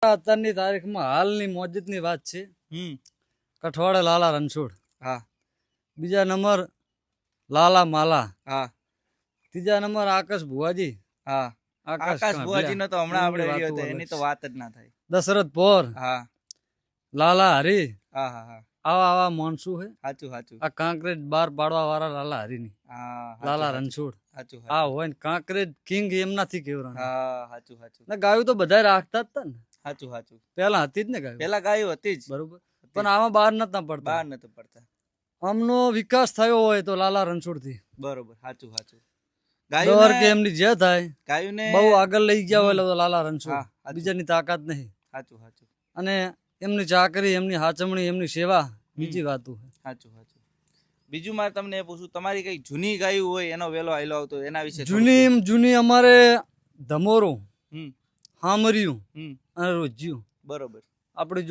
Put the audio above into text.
અત્યારની તારીખમાં હાલની મોજતની વાત છે. કઠવાડે લાલા રણછોડ, હા. બીજા નંબર લાલા માલા, હા. ત્રીજા નંબર આકાશ ભુવાજી. હા, આકાશ ભુવાજી નો તો હમણાં આપણે રહ્યો હતો, એની તો વાત જ ના થાય. દશરથ પોર, હા, લાલા હરી. હા, હા, હા, આવા માણસો હે. સાચું સાચું. આ કાંકરેજ બાર પાડવા વાળા લાલા હરીની, હા, લાલા રણછોડ. સાચું. આ હોય ને કાંકરેજ કિંગ એમનાથી કેવરાનું. હા, સાચું સાચું. ને ગાયું તો બધા રાખતા જ હતા ને. સાચું સાચું. પેલા હતી જ ને ગાયું. પેલા ગાયું હતી જ, બરોબર. પણ આમાં બહાર નતા પડતા. બહાર નતું પડતા. આમનો વિકાસ થયો હોય તો લાલા રણછોડ થી. બરોબર, સાચું સાચું. દર કે એમની જે થાય ગાયુંને બહુ આગળ લઈ ગયા હોય તો લાલા રણછોડ. હા, બીજાની તાકાત નહીં. સાચું સાચું. અને એમની ચાકરી, એમની હાચમણી, એમની સેવા બીજી વાતું. સાચું સાચું. બીજું મારે તમને એ પૂછું, તમારી કઈ જૂની ગાયું હોય એનો વેલો આયલો આવતો એના વિશે? જૂની અમારે ધમોરો, હામરિયું હમ, અને રોજ્યું. બરોબર. આપણે